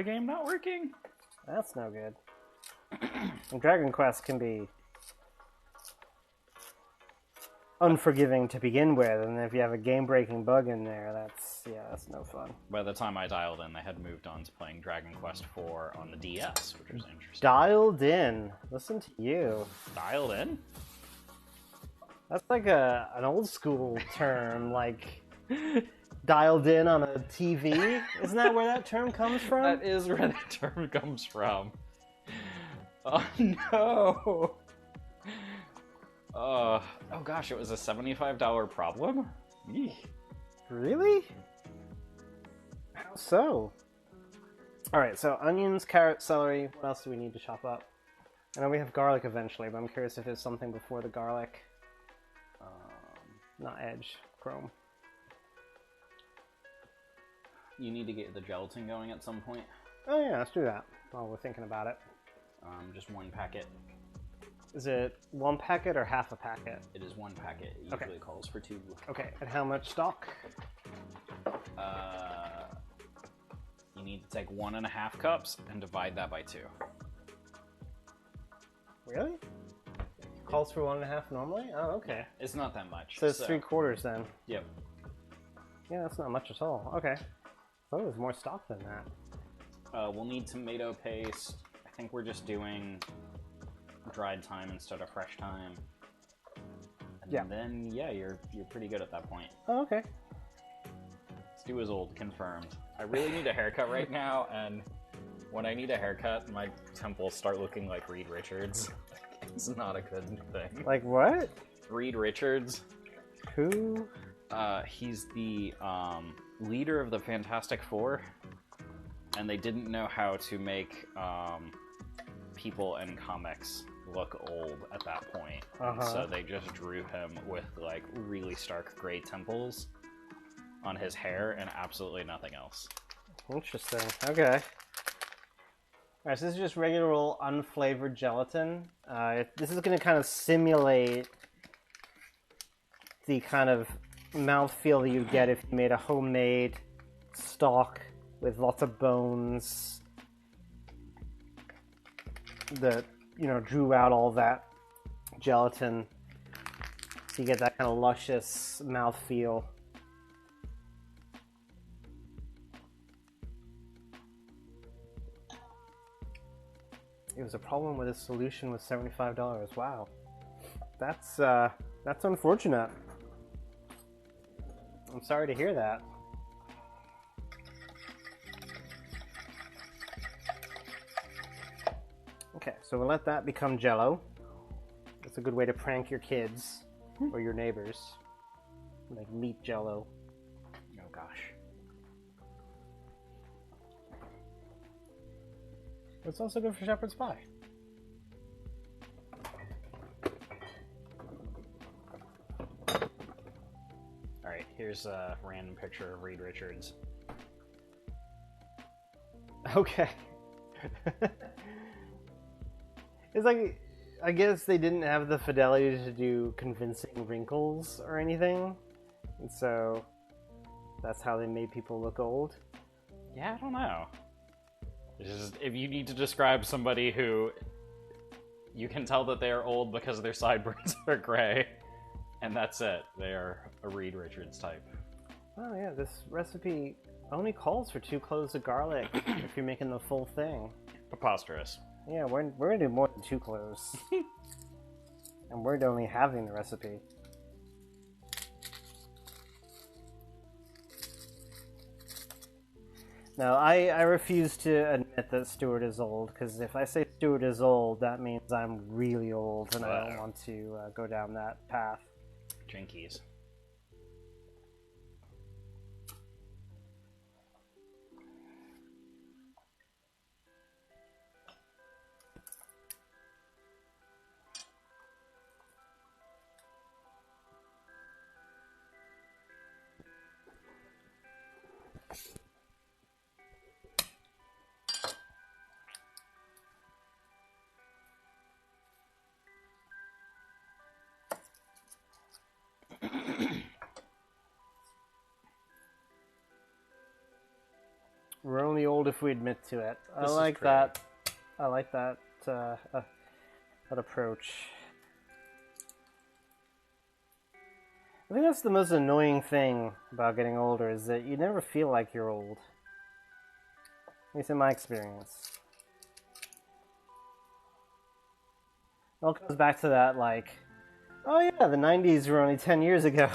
the game not working. That's no good. And Dragon Quest can be unforgiving to begin with, and if you have a game-breaking bug in there, that's no fun. By the time I dialed in, they had moved on to playing Dragon Quest IV on the DS, which was interesting. Dialed in. Listen to you. Dialed in? That's like an old school term, like dialed in on a TV. Isn't that where that term comes from? That is where that term comes from. Oh no! Oh gosh, it was a $75 problem? Eek. Really? How so? Alright, so onions, carrots, celery. What else do we need to chop up? I know we have garlic eventually, but I'm curious if there's something before the garlic. Not edge, chrome. You need to get the gelatin going at some point. Oh yeah, let's do that while we're thinking about it. Just one packet. Is it one packet or half a packet? It is one packet. It usually calls for 2. Okay, and how much stock? You need to take 1.5 cups and divide that by 2. Really? Calls for 1.5 normally? Oh, okay. It's not that much. So it's 3/4 then. Yep. Yeah, that's not much at all. Okay. Oh, there's more stock than that. We'll need tomato paste. I think we're just doing dried thyme instead of fresh thyme. And then, yeah, you're pretty good at that point. Oh, okay. Stu is old, confirmed. I really need a haircut right now, and when I need a haircut, my temples start looking like Reed Richards. It's not a good thing. Like what? Reed Richards. Who? He's the leader of the Fantastic Four, and they didn't know how to make people in comics look old at that point. So they just drew him with like really stark gray temples on his hair and absolutely nothing else. Interesting. Okay. Alright, so this is just regular old unflavored gelatin. This is going to kind of simulate the kind of mouthfeel that you get if you made a homemade stock with lots of bones that, you know, drew out all that gelatin. So you get that kind of luscious mouthfeel. It was a problem with a solution with $75. Wow. That's unfortunate. I'm sorry to hear that. Okay, so we'll let that become Jell-O. That's a good way to prank your kids or your neighbors. Like meat Jell-O. Oh gosh. It's also good for shepherd's pie. Alright, here's a random picture of Reed Richards. Okay. It's like, I guess they didn't have the fidelity to do convincing wrinkles or anything. And so that's how they made people look old. Yeah, I don't know. It's just, if you need to describe somebody who you can tell that they are old because their sideburns are gray, and that's it. They are a Reed Richards type. Oh yeah, this recipe only calls for 2 cloves of garlic if you're making the full thing. Preposterous. Yeah, we're gonna do more than 2 cloves. And we're only having the recipe. No, I refuse to admit that Stuart is old, because if I say Stuart is old, that means I'm really old, and I don't want to go down that path. Jinkies. We're only old if we admit to it. I This is like true. that. I like that that approach. I think that's the most annoying thing about getting older, is that you never feel like you're old. At least in my experience. It all comes back to that, like, oh yeah, the 90s were only 10 years ago.